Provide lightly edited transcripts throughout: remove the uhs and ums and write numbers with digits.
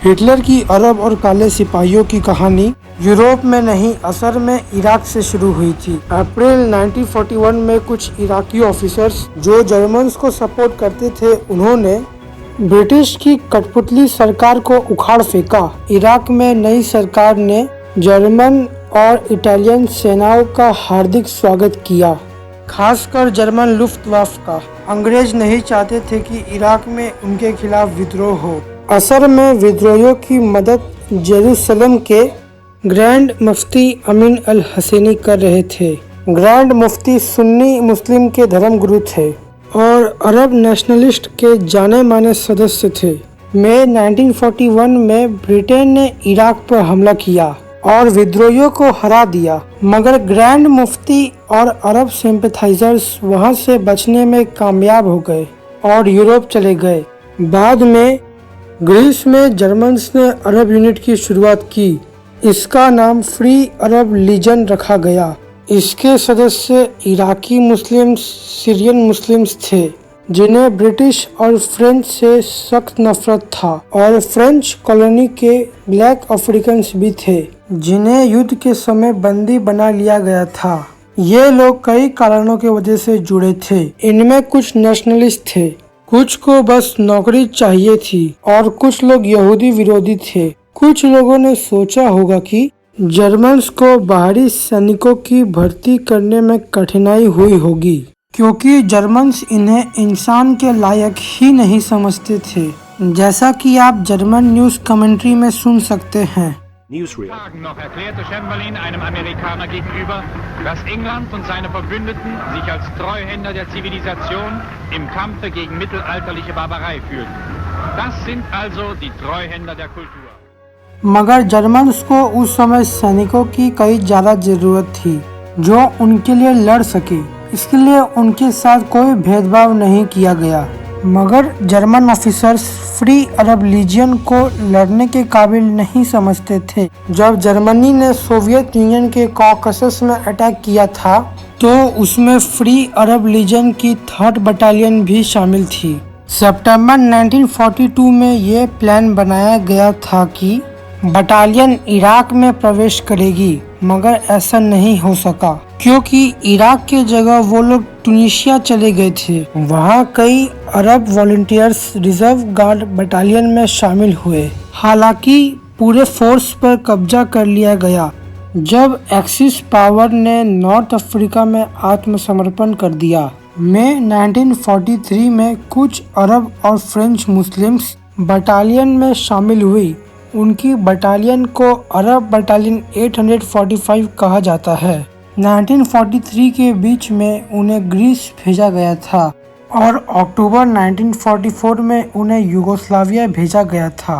Hitler की अरब और काले सिपाहियों की कहानी यूरोप में नहीं, असल में इराक से शुरू हुई थी। अप्रैल 1941 में कुछ इराकी ऑफिसर्स जो जर्मन्स को सपोर्ट करते थे, उन्होंने ब्रिटिश की कठपुतली सरकार को उखाड़ फेंका। इराक में नई सरकार ने जर्मन और इटालियन सेनाओं का हार्दिक स्वागत किया, खासकर जर्मन लुफ्टवाफ का। अंग्रेज नहीं चाहते थे कि इराक में उनके खिलाफ विद्रोह हो। असल में विद्रोहियों की मदद जेरूसलम के ग्रैंड मुफ्ती अमीन अल हसेनी कर रहे थे। ग्रैंड मुफ्ती सुन्नी मुस्लिम के धर्मगुरु थे और अरब नेशनलिस्ट के जाने माने सदस्य थे। मई 1941 में ब्रिटेन ने इराक पर हमला किया और विद्रोहियों को हरा दिया, मगर ग्रैंड मुफ्ती और अरब सिंपैथाइजर्स वहां से बचने में कामयाब हो गए और यूरोप चले गए। बाद में ग्रीस में जर्मन्स ने अरब यूनिट की शुरुआत की। इसका नाम फ्री अरब लीजन रखा गया। इसके सदस्य इराकी मुस्लिम्स, सीरियन मुस्लिम्स थे, जिन्हें ब्रिटिश और फ्रेंच से सख्त नफरत था, और फ्रेंच कॉलोनी के ब्लैक अफ्रीकन्स भी थे, जिन्हें युद्ध के समय बंदी बना लिया गया था। ये लोग कई कारणों की वजह से जुड़े थे। इनमें कुछ नेशनलिस्ट थे, कुछ को बस नौकरी चाहिए थी, और कुछ लोग यहूदी विरोधी थे। कुछ लोगों ने सोचा होगा कि जर्मन्स को बाहरी सैनिकों की भर्ती करने में कठिनाई हुई होगी, क्योंकि जर्मन्स इन्हें इंसान के लायक ही नहीं समझते थे, जैसा कि आप जर्मन न्यूज कमेंट्री में सुन सकते हैं। Tagen noch erklärte Chamberlain einem Amerikaner gegenüber, dass England und seine Verbündeten sich als Treuhänder der Zivilisation im Kampfe gegen mittelalterliche Barbarei fühlten. Das sind also die Treuhänder der Kultur. मगर Germans को उस समय सैनिकों की कई ज्यादा जरूरत थी जो उनके लिए लड़ सके। इसके लिए उनके साथ कोई भेदभाव नहीं किया गया, मगर जर्मन ऑफिसर्स फ्री अरब लीजियन को लड़ने के काबिल नहीं समझते थे। जब जर्मनी ने सोवियत यूनियन के कॉकसस में अटैक किया था, तो उसमें फ्री अरब लीजियन की 3rd बटालियन भी शामिल थी। सितंबर 1942 में ये प्लान बनाया गया था कि बटालियन इराक में प्रवेश करेगी, मगर ऐसा नहीं हो सका, क्योंकि इराक के जगह वो लोग ट्यूनीशिया चले गए थे। वहाँ कई अरब वॉलंटियर्स रिजर्व गार्ड बटालियन में शामिल हुए। हालांकि पूरे फोर्स पर कब्जा कर लिया गया जब एक्सिस पावर ने नॉर्थ अफ्रीका में आत्मसमर्पण कर दिया। मई 1943 में कुछ अरब और फ्रेंच मुस्लिम्स बटालियन में शामिल हुई। उनकी बटालियन को अरब बटालियन 845 कहा जाता है। 1943 के बीच में उन्हें ग्रीस भेजा गया था और अक्टूबर 1944 में उन्हें यूगोस्लाविया भेजा गया था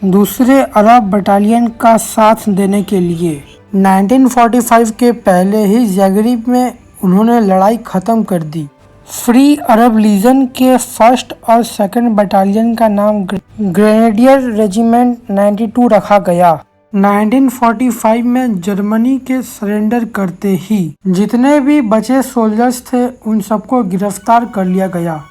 दूसरे अरब बटालियन का साथ देने के लिए। 1945 के पहले ही ज़ाग्रेब में उन्होंने लड़ाई खत्म कर दी। फ्री अरब लीजन के 1st और 2nd बटालियन का नाम ग्रेनेडियर रेजिमेंट 92 रखा गया। 1945 में जर्मनी के सरेंडर करते ही जितने भी बचे सोल्जर्स थे, उन सबको गिरफ्तार कर लिया गया।